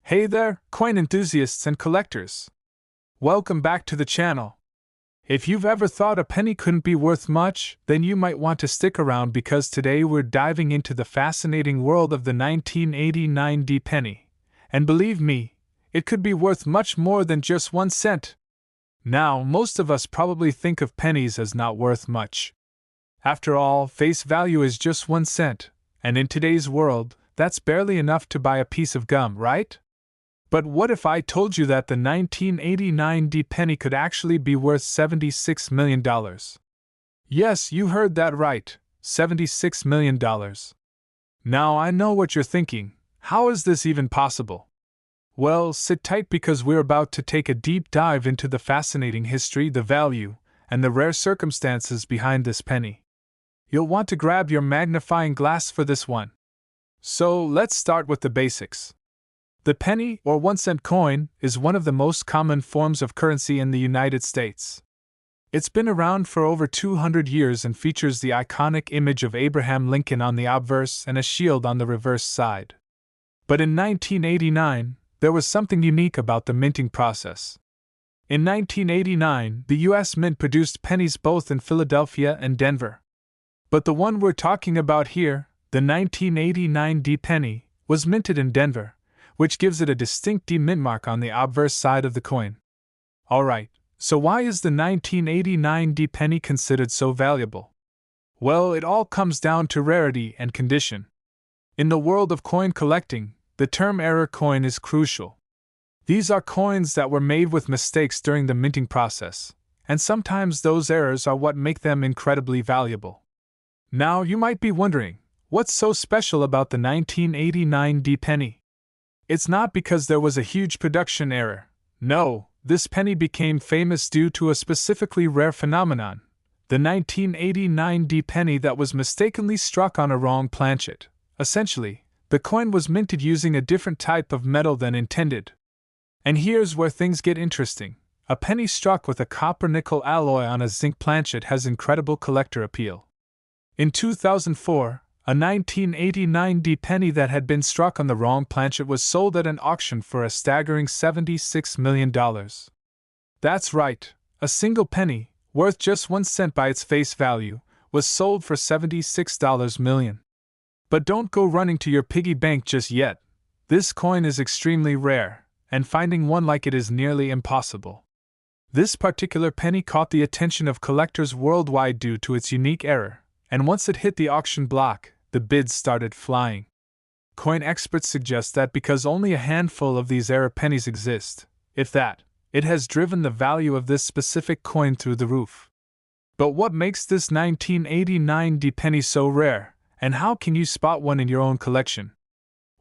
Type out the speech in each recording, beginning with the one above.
Hey there, coin enthusiasts and collectors! Welcome back to the channel. If you've ever thought a penny couldn't be worth much, then you might want to stick around because today we're diving into the fascinating world of the 1989 D penny. And believe me, it could be worth much more than just 1 cent. Now, most of us probably think of pennies as not worth much. After all, face value is just 1 cent, and in today's world, that's barely enough to buy a piece of gum, right? But what if I told you that the 1989 D penny could actually be worth $76 million? Yes, you heard that right, $76 million. Now I know what you're thinking, how is this even possible? Well, sit tight because we're about to take a deep dive into the fascinating history, the value, and the rare circumstances behind this penny. You'll want to grab your magnifying glass for this one. So let's start with the basics. The penny, or 1 cent coin, is one of the most common forms of currency in the United States. It's been around for over 200 years and features the iconic image of Abraham Lincoln on the obverse and a shield on the reverse side. But in 1989, there was something unique about the minting process. In 1989, the U.S. Mint produced pennies both in Philadelphia and Denver. But the one we're talking about here, the 1989 D penny, was minted in Denver, which gives it a distinct D mint mark on the obverse side of the coin. Alright, so why is the 1989 D penny considered so valuable? Well, it all comes down to rarity and condition. In the world of coin collecting, the term error coin is crucial. These are coins that were made with mistakes during the minting process, and sometimes those errors are what make them incredibly valuable. Now you might be wondering, what's so special about the 1989 D penny? It's not because there was a huge production error. No, this penny became famous due to a specifically rare phenomenon, the 1989 D penny that was mistakenly struck on a wrong planchet. Essentially, the coin was minted using a different type of metal than intended. And here's where things get interesting. A penny struck with a copper-nickel alloy on a zinc planchet has incredible collector appeal. In 2004, a 1989 D penny that had been struck on the wrong planchet was sold at an auction for a staggering $76 million. That's right, a single penny, worth just 1 cent by its face value, was sold for $76 million. But don't go running to your piggy bank just yet. This coin is extremely rare, and finding one like it is nearly impossible. This particular penny caught the attention of collectors worldwide due to its unique error, and once it hit the auction block, the bids started flying. Coin experts suggest that because only a handful of these error pennies exist, if that, it has driven the value of this specific coin through the roof. But what makes this 1989 D penny so rare, and how can you spot one in your own collection?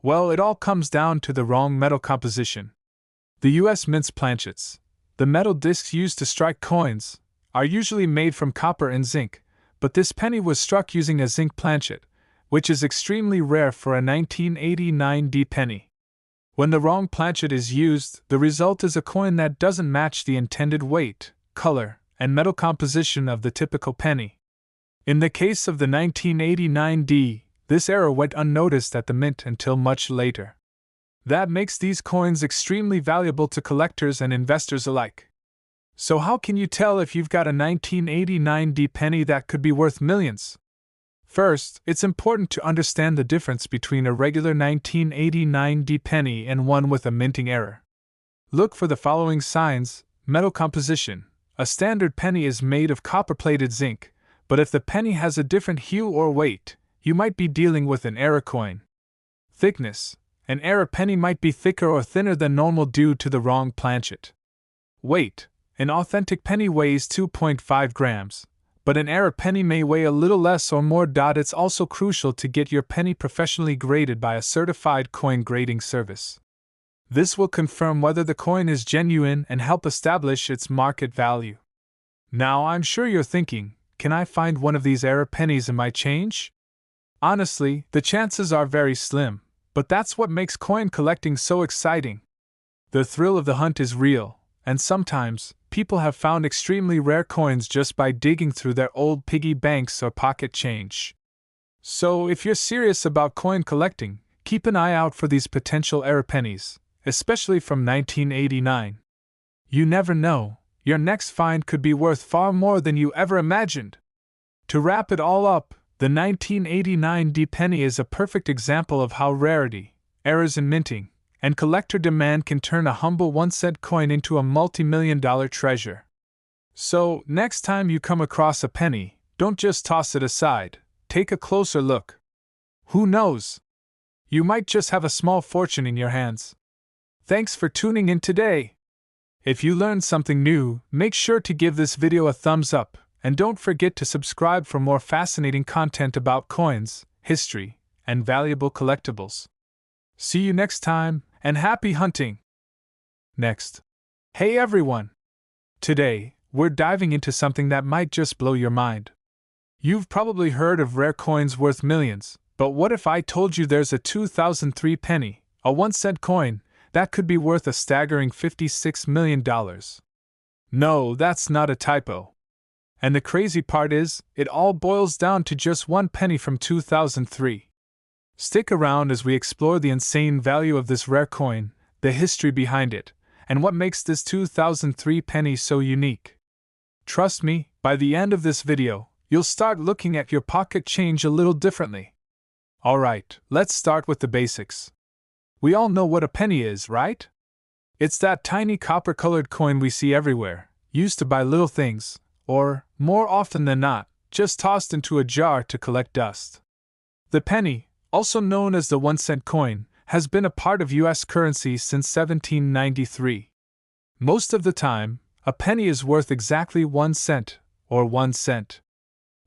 Well, it all comes down to the wrong metal composition. The U.S. Mint's planchets, the metal discs used to strike coins, are usually made from copper and zinc, but this penny was struck using a zinc planchet, which is extremely rare for a 1989 D penny. When the wrong planchet is used, the result is a coin that doesn't match the intended weight, color, and metal composition of the typical penny. In the case of the 1989 D, this error went unnoticed at the mint until much later. That makes these coins extremely valuable to collectors and investors alike. So how can you tell if you've got a 1989 D penny that could be worth millions? First, it's important to understand the difference between a regular 1989 D penny and one with a minting error. Look for the following signs. Metal composition. A standard penny is made of copper-plated zinc, but if the penny has a different hue or weight, you might be dealing with an error coin. Thickness. An error penny might be thicker or thinner than normal due to the wrong planchet. Weight. An authentic penny weighs 2.5 grams. But an error penny may weigh a little less or more. It's also crucial to get your penny professionally graded by a certified coin grading service. This will confirm whether the coin is genuine and help establish its market value. Now I'm sure you're thinking, can I find one of these error pennies in my change? Honestly, the chances are very slim, but that's what makes coin collecting so exciting. The thrill of the hunt is real, and sometimes, people have found extremely rare coins just by digging through their old piggy banks or pocket change. So if you're serious about coin collecting, keep an eye out for these potential error pennies, especially from 1989. You never know, your next find could be worth far more than you ever imagined. To wrap it all up, the 1989 D penny is a perfect example of how rarity, errors in minting, and collector demand can turn a humble 1-cent coin into a multi-million-dollar treasure. So, next time you come across a penny, don't just toss it aside, take a closer look. Who knows? You might just have a small fortune in your hands. Thanks for tuning in today. If you learned something new, make sure to give this video a thumbs up, and don't forget to subscribe for more fascinating content about coins, history, and valuable collectibles. See you next time, and happy hunting! Next. Hey everyone! Today, we're diving into something that might just blow your mind. You've probably heard of rare coins worth millions, but what if I told you there's a 2003 penny, a 1-cent coin, that could be worth a staggering $56 million? No, that's not a typo. And the crazy part is, it all boils down to just one penny from 2003. Stick around as we explore the insane value of this rare coin, the history behind it, and what makes this 2003 penny so unique. Trust me, by the end of this video, you'll start looking at your pocket change a little differently. Alright, let's start with the basics. We all know what a penny is, right? It's that tiny copper-colored coin we see everywhere, used to buy little things, or, more often than not, just tossed into a jar to collect dust. The penny, also known as the 1-cent coin, has been a part of U.S. currency since 1793. Most of the time, a penny is worth exactly 1 cent, or 1 cent.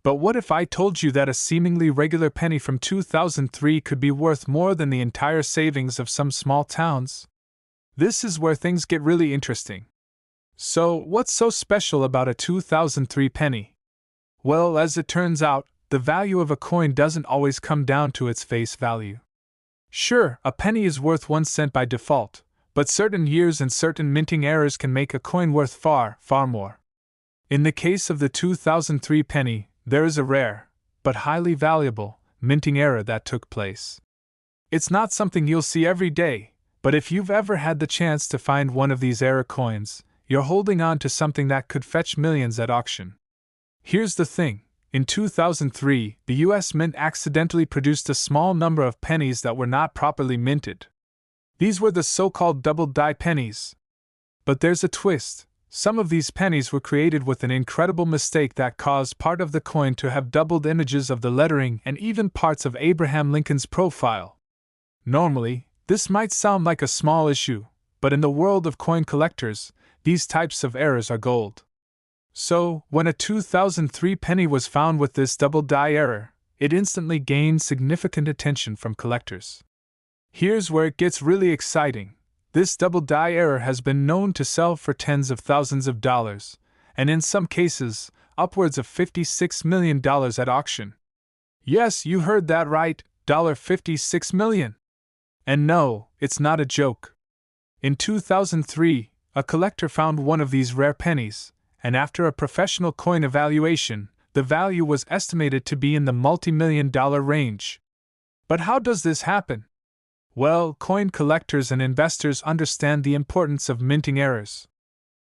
But what if I told you that a seemingly regular penny from 2003 could be worth more than the entire savings of some small towns? This is where things get really interesting. So, what's so special about a 2003 penny? Well, as it turns out, the value of a coin doesn't always come down to its face value. Sure, a penny is worth 1 cent by default, but certain years and certain minting errors can make a coin worth far, far more. In the case of the 2003 penny, there is a rare, but highly valuable, minting error that took place. It's not something you'll see every day, but if you've ever had the chance to find one of these error coins, you're holding on to something that could fetch millions at auction. Here's the thing. In 2003, the US Mint accidentally produced a small number of pennies that were not properly minted. These were the so-called double-die pennies. But there's a twist. Some of these pennies were created with an incredible mistake that caused part of the coin to have doubled images of the lettering and even parts of Abraham Lincoln's profile. Normally, this might sound like a small issue, but in the world of coin collectors, these types of errors are gold. So, when a 2003 penny was found with this double-die error, it instantly gained significant attention from collectors. Here's where it gets really exciting. This double-die error has been known to sell for tens of thousands of dollars, and in some cases, upwards of $56 million at auction. Yes, you heard that right, $56 million. And no, it's not a joke. In 2003, a collector found one of these rare pennies, and after a professional coin evaluation, the value was estimated to be in the multi-million-dollar range. But how does this happen? Well, coin collectors and investors understand the importance of minting errors.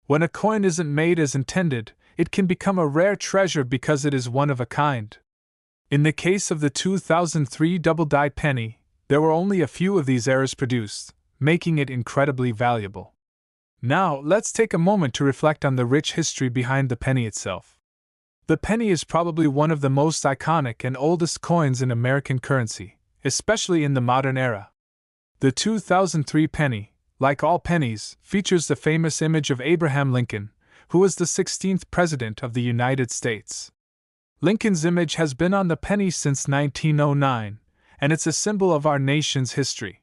When a coin isn't made as intended, it can become a rare treasure because it is one of a kind. In the case of the 2003 double-die penny, there were only a few of these errors produced, making it incredibly valuable. Now, let's take a moment to reflect on the rich history behind the penny itself. The penny is probably one of the most iconic and oldest coins in American currency, especially in the modern era. The 2003 penny, like all pennies, features the famous image of Abraham Lincoln, who was the 16th President of the United States. Lincoln's image has been on the penny since 1909, and it's a symbol of our nation's history.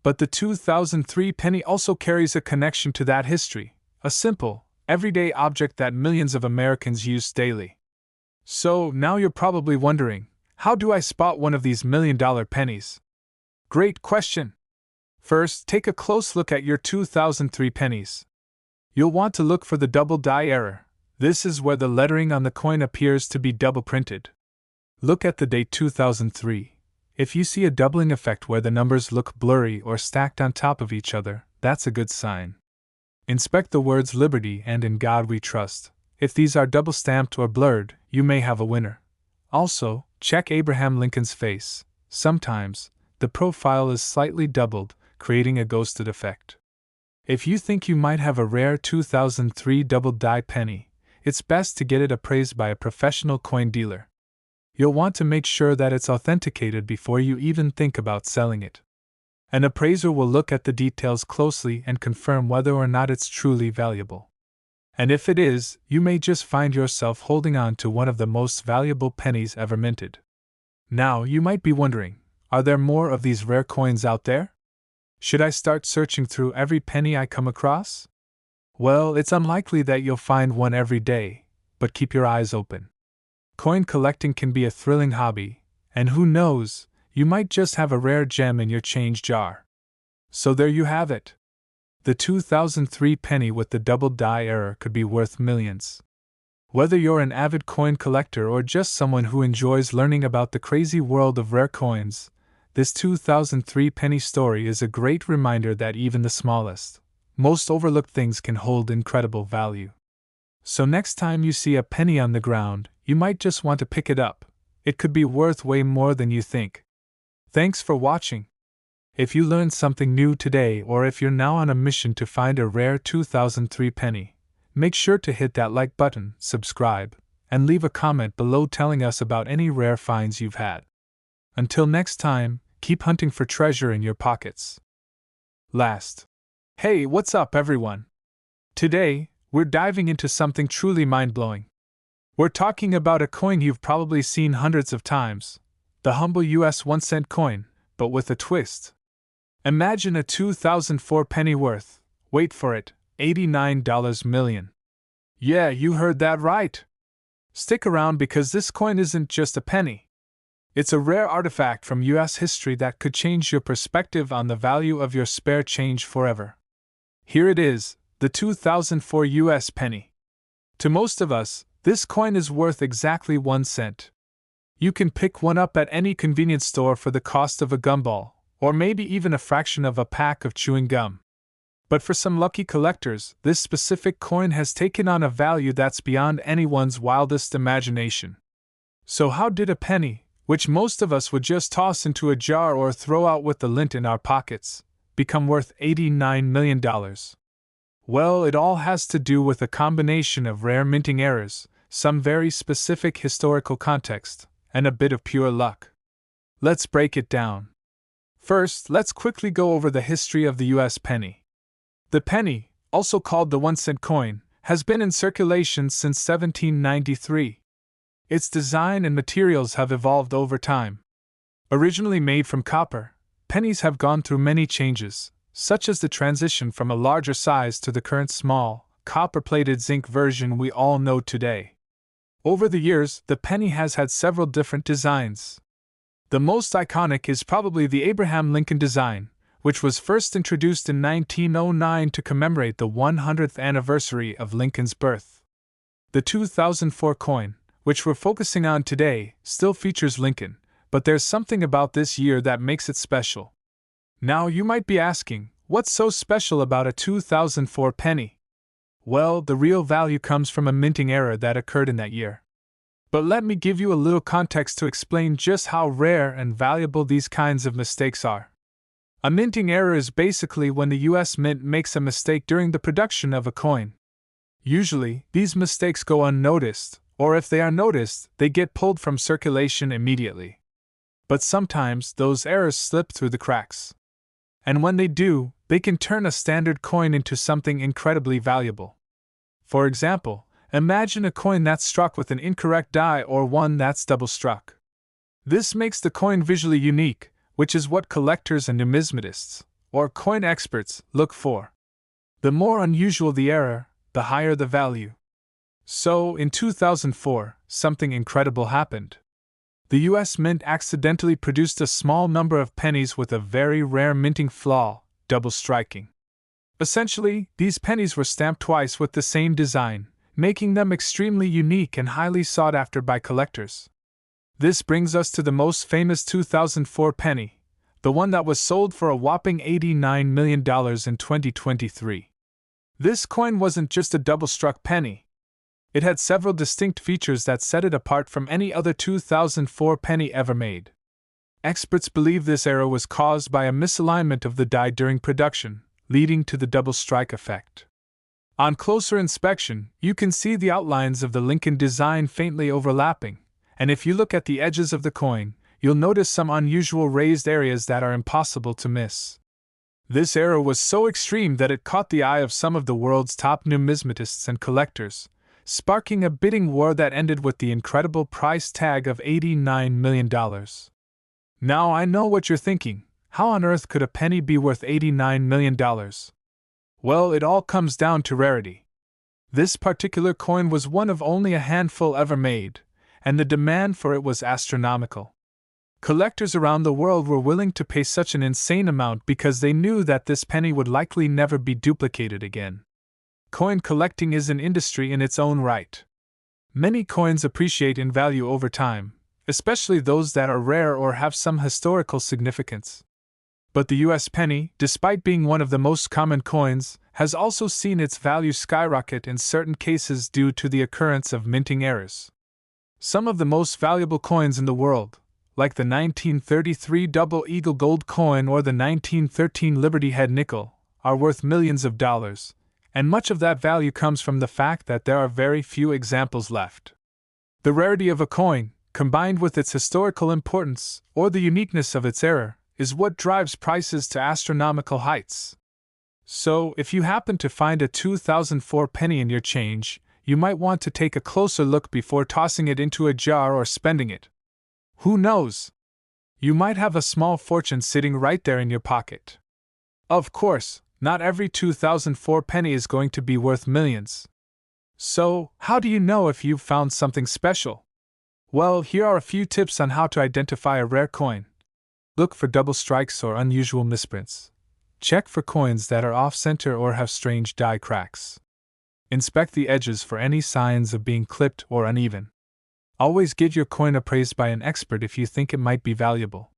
But the 2003 penny also carries a connection to that history, a simple, everyday object that millions of Americans use daily. So, now you're probably wondering, how do I spot one of these million-dollar pennies? Great question! First, take a close look at your 2003 pennies. You'll want to look for the double-die error. This is where the lettering on the coin appears to be double-printed. Look at the date 2003. If you see a doubling effect where the numbers look blurry or stacked on top of each other, that's a good sign. Inspect the words Liberty and In God We Trust. If these are double stamped or blurred, you may have a winner. Also, check Abraham Lincoln's face. Sometimes, the profile is slightly doubled, creating a ghosted effect. If you think you might have a rare 2003 double-die penny, it's best to get it appraised by a professional coin dealer. You'll want to make sure that it's authenticated before you even think about selling it. An appraiser will look at the details closely and confirm whether or not it's truly valuable. And if it is, you may just find yourself holding on to one of the most valuable pennies ever minted. Now, you might be wondering, are there more of these rare coins out there? Should I start searching through every penny I come across? Well, it's unlikely that you'll find one every day, but keep your eyes open. Coin collecting can be a thrilling hobby, and who knows, you might just have a rare gem in your change jar. So there you have it. The 2003 penny with the double die error could be worth millions. Whether you're an avid coin collector or just someone who enjoys learning about the crazy world of rare coins, this 2003 penny story is a great reminder that even the smallest, most overlooked things can hold incredible value. So next time you see a penny on the ground, you might just want to pick it up. It could be worth way more than you think. Thanks for watching. If you learned something new today, or if you're now on a mission to find a rare 2003 penny, make sure to hit that like button, subscribe, and leave a comment below telling us about any rare finds you've had. Until next time, keep hunting for treasure in your pockets. Last. Hey, what's up, everyone? Today, we're diving into something truly mind-blowing. We're talking about a coin you've probably seen hundreds of times, the humble US 1-cent coin, but with a twist. Imagine a 2004 penny worth, wait for it, $89 million. Yeah, you heard that right. Stick around because this coin isn't just a penny. It's a rare artifact from US history that could change your perspective on the value of your spare change forever. Here it is, the 2004 US penny. To most of us, this coin is worth exactly 1 cent. You can pick one up at any convenience store for the cost of a gumball, or maybe even a fraction of a pack of chewing gum. But for some lucky collectors, this specific coin has taken on a value that's beyond anyone's wildest imagination. So how did a penny, which most of us would just toss into a jar or throw out with the lint in our pockets, become worth $89 million? Well, it all has to do with a combination of rare minting errors, some very specific historical context, and a bit of pure luck. Let's break it down. First, let's quickly go over the history of the US penny. The penny, also called the 1-cent coin, has been in circulation since 1793. Its design and materials have evolved over time. Originally made from copper, pennies have gone through many changes, such as the transition from a larger size to the current small, copper-plated zinc version we all know today. Over the years, the penny has had several different designs. The most iconic is probably the Abraham Lincoln design, which was first introduced in 1909 to commemorate the 100th anniversary of Lincoln's birth. The 2004 coin, which we're focusing on today, still features Lincoln, but there's something about this year that makes it special. Now you might be asking, what's so special about a 2004 penny? Well, the real value comes from a minting error that occurred in that year. But let me give you a little context to explain just how rare and valuable these kinds of mistakes are. A minting error is basically when the US Mint makes a mistake during the production of a coin. Usually, these mistakes go unnoticed, or if they are noticed, they get pulled from circulation immediately. But sometimes those errors slip through the cracks. And when they do, they can turn a standard coin into something incredibly valuable. For example, imagine a coin that's struck with an incorrect die or one that's double struck. This makes the coin visually unique, which is what collectors and numismatists, or coin experts, look for. The more unusual the error, the higher the value. So, in 2004, something incredible happened. The US Mint accidentally produced a small number of pennies with a very rare minting flaw, double striking. Essentially, these pennies were stamped twice with the same design, making them extremely unique and highly sought after by collectors. This brings us to the most famous 2004 penny, the one that was sold for a whopping $89 million in 2023. This coin wasn't just a double-struck penny. It had several distinct features that set it apart from any other 2004 penny ever made. Experts believe this error was caused by a misalignment of the die during production, leading to the double strike effect. On closer inspection, you can see the outlines of the Lincoln design faintly overlapping, and if you look at the edges of the coin, you'll notice some unusual raised areas that are impossible to miss. This error was so extreme that it caught the eye of some of the world's top numismatists and collectors, sparking a bidding war that ended with the incredible price tag of $89 million. Now I know what you're thinking. How on earth could a penny be worth $89 million? Well, it all comes down to rarity. This particular coin was one of only a handful ever made, and the demand for it was astronomical. Collectors around the world were willing to pay such an insane amount because they knew that this penny would likely never be duplicated again. Coin collecting is an industry in its own right. Many coins appreciate in value over time, especially those that are rare or have some historical significance. But the US penny, despite being one of the most common coins, has also seen its value skyrocket in certain cases due to the occurrence of minting errors. Some of the most valuable coins in the world, like the 1933 Double Eagle Gold coin or the 1913 Liberty Head nickel, are worth millions of dollars, and much of that value comes from the fact that there are very few examples left. The rarity of a coin, combined with its historical importance or the uniqueness of its error, is what drives prices to astronomical heights. So, if you happen to find a 2004 penny in your change, you might want to take a closer look before tossing it into a jar or spending it. Who knows? You might have a small fortune sitting right there in your pocket. Of course, not every 2004 penny is going to be worth millions. So, how do you know if you've found something special? Well, here are a few tips on how to identify a rare coin. Look for double strikes or unusual misprints. Check for coins that are off-center or have strange die cracks. Inspect the edges for any signs of being clipped or uneven. Always get your coin appraised by an expert if you think it might be valuable.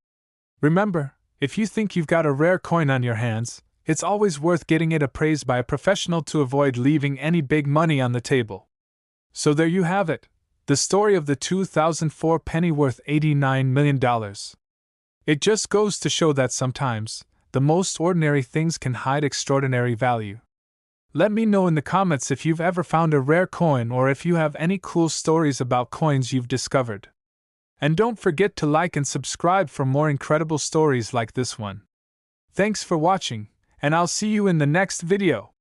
Remember, if you think you've got a rare coin on your hands, it's always worth getting it appraised by a professional to avoid leaving any big money on the table. So there you have it, the story of the 2004 penny worth $89 million. It just goes to show that sometimes, the most ordinary things can hide extraordinary value. Let me know in the comments if you've ever found a rare coin or if you have any cool stories about coins you've discovered. And don't forget to like and subscribe for more incredible stories like this one. Thanks for watching, and I'll see you in the next video.